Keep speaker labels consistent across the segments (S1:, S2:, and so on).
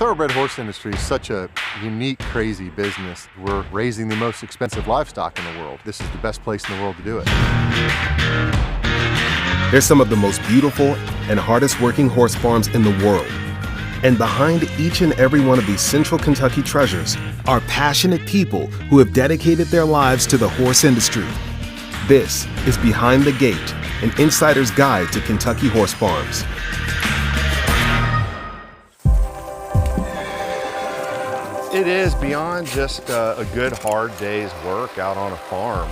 S1: Thoroughbred horse industry is such a unique, crazy business. We're raising the most expensive livestock in the world. This is the best place in the world to do it.
S2: They're some of the most beautiful and hardest working horse farms in the world. And behind each and every one of these Central Kentucky treasures are passionate people who have dedicated their lives to the horse industry. This is Behind the Gate, an insider's guide to Kentucky horse farms.
S3: It is beyond just a good hard day's work out on a farm.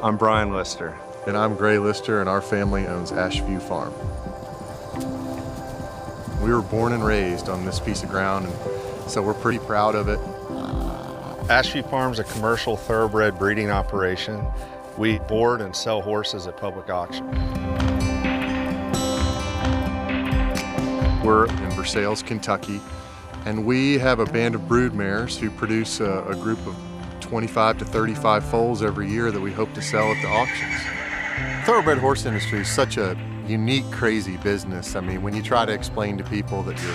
S4: I'm Bryan Lyster.
S1: And I'm Gray Lyster, and our family owns Ashview Farm. We were born and raised on this piece of ground, and so we're pretty proud of it.
S3: Ashview Farm is a commercial thoroughbred breeding operation. We board and sell horses at public auction.
S1: We're in Versailles, Kentucky, and we have a band of broodmares who produce a group of 25 to 35 foals every year that we hope to sell at the auctions. Thoroughbred horse industry is such a unique, crazy business. I mean, when you try to explain to people that you're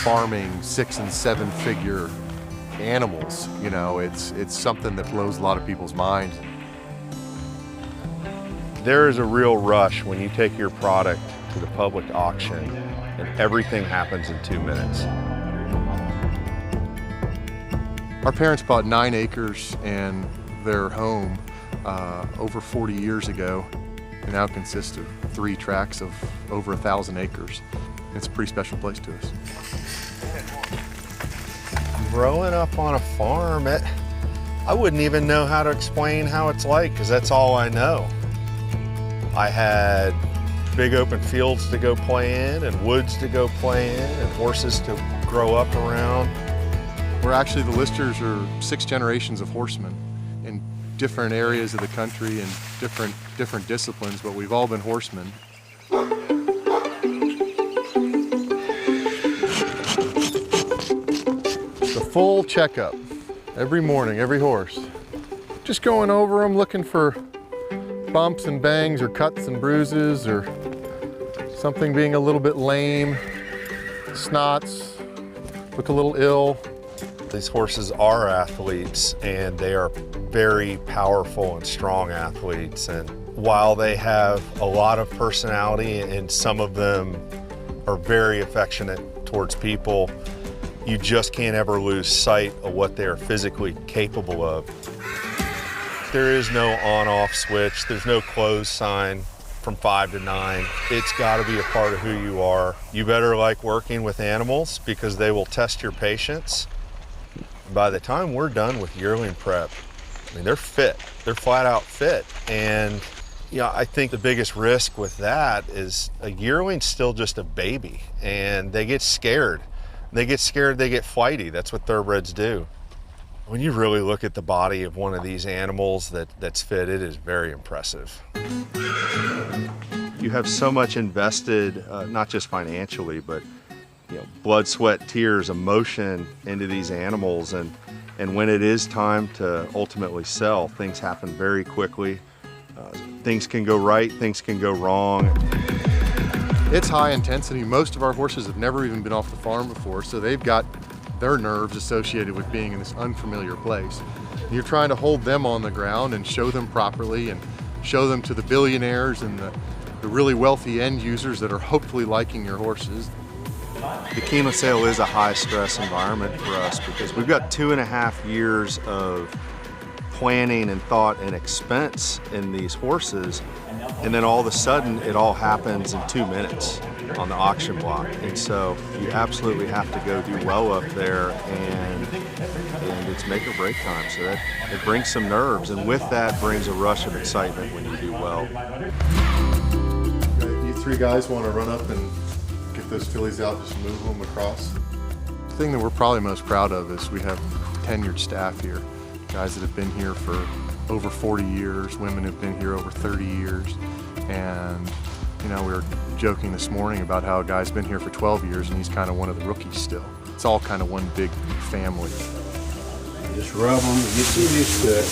S1: farming 6- and 7-figure animals, you know, it's something that blows a lot of people's minds.
S3: There is a real rush when you take your product to the public auction and everything happens in 2 minutes.
S1: Our parents bought 9 acres and their home over 40 years ago. It now consists of 3 tracts of over 1,000 acres. It's a pretty special place to us.
S3: Growing up on a farm, I wouldn't even know how to explain how it's like, because that's all I know. I had big open fields to go play in and woods to go play in and horses to grow up around.
S1: We're actually, the Lysters are 6 generations of horsemen in different areas of the country and different disciplines, but we've all been horsemen. The full checkup every morning, every horse. Just going over them, looking for bumps and bangs or cuts and bruises or something being a little bit lame, snots, look a little ill.
S3: These horses are athletes, and they are very powerful and strong athletes. And while they have a lot of personality and some of them are very affectionate towards people, you just can't ever lose sight of what they're physically capable of. There is no on-off switch. There's no close sign from 5 to 9. It's got to be a part of who you are. You better like working with animals because they will test your patience. By the time we're done with yearling prep, I mean, they're fit. They're flat out fit. And you know, I think the biggest risk with that is a yearling's still just a baby, and they get scared. They get scared, they get flighty. That's what thoroughbreds do. When you really look at the body of one of these animals that's fit, it is very impressive.
S4: You have so much invested, not just financially, but blood, sweat, tears, emotion into these animals, and when it is time to ultimately sell, things happen very quickly. Things can go right, things can go wrong.
S1: It's high intensity. Most of our horses have never even been off the farm before, so they've got their nerves associated with being in this unfamiliar place. You're trying to hold them on the ground and show them properly and show them to the billionaires and the really wealthy end users that are hopefully liking your horses.
S4: The Keeneland sale is a high stress environment for us because we've got 2.5 years of planning and thought and expense in these horses, and then all of a sudden it all happens in 2 minutes on the auction block. And so you absolutely have to go do well up there, and it's make or break time. So that it brings some nerves, and with that brings a rush of excitement when you do well.
S1: You 3 guys want to run up and get those fillies out, just move them across. The thing that we're probably most proud of is we have tenured staff here. Guys that have been here for over 40 years, women who've been here over 30 years. And you know, we were joking this morning about how a guy's been here for 12 years and he's kind of one of the rookies still. It's all kind of one big family.
S5: Just rub them and get them used to it.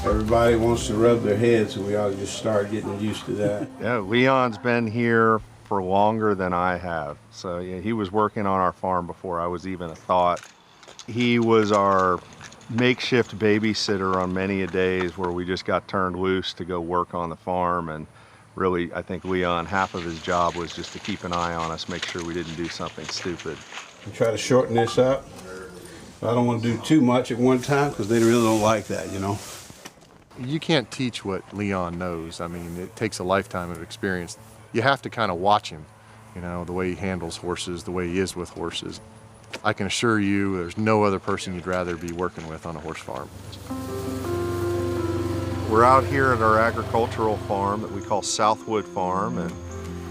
S5: Everybody wants to rub their heads, so we ought to just start getting used to that.
S4: Yeah, Leon's been here for longer than I have. So yeah, he was working on our farm before I was even a thought. He was our makeshift babysitter on many a days where we just got turned loose to go work on the farm. And really, I think Leon, half of his job was just to keep an eye on us, make sure we didn't do something stupid.
S5: I try to shorten this up. I don't want to do too much at one time because they really don't like that, you know.
S1: You can't teach what Leon knows. I mean, it takes a lifetime of experience. You have to kind of watch him, you know, the way he handles horses, the way he is with horses. I can assure you there's no other person you'd rather be working with on a horse farm.
S4: We're out here at our agricultural farm that we call Southwood Farm, and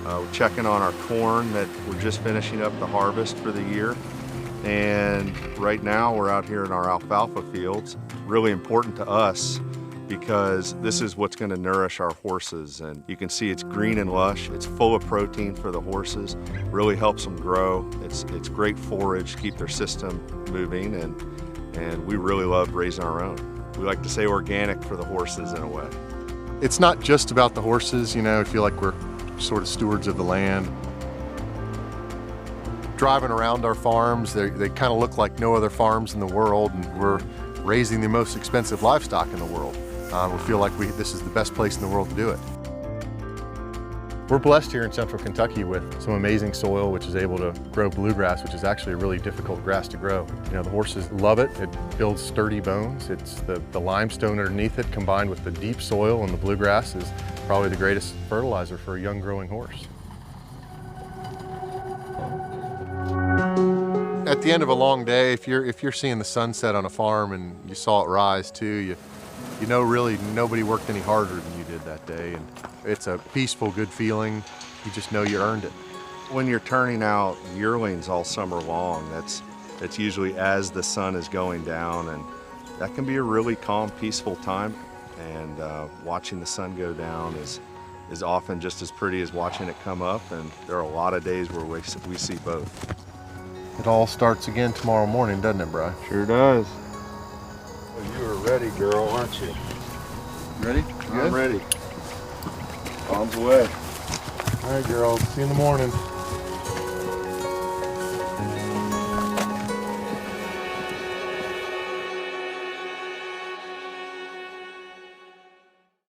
S4: we're checking on our corn that we're just finishing up the harvest for the year. And right now we're out here in our alfalfa fields. Really important to us because this is what's going to nourish our horses. And you can see it's green and lush. It's full of protein for the horses. Really helps them grow. It's great forage to keep their system moving, and we really love raising our own. We like to say organic for the horses in a way.
S1: It's not just about the horses, you know, I feel like we're sort of stewards of the land. Driving around our farms, they kind of look like no other farms in the world, and we're raising the most expensive livestock in the world. We feel like this is the best place in the world to do it. We're blessed here in central Kentucky with some amazing soil which is able to grow bluegrass, which is actually a really difficult grass to grow. You know, the horses love it. It builds sturdy bones. It's the limestone underneath it combined with the deep soil, and the bluegrass is probably the greatest fertilizer for a young growing horse. At the end of a long day, if you're seeing the sunset on a farm and you saw it rise too, you know really nobody worked any harder than you did that day, and it's a peaceful, good feeling. You just know you earned it.
S4: When you're turning out yearlings all summer long, that's usually as the sun is going down, and that can be a really calm, peaceful time. And watching the sun go down is often just as pretty as watching it come up, and there are a lot of days where we see both.
S1: It all starts again tomorrow morning, doesn't it, Bryan?
S4: Sure does.
S5: Well, you are ready, girl, aren't you?
S1: Ready?
S4: I'm ready. Bombs away.
S1: All right, girl. See you in the morning.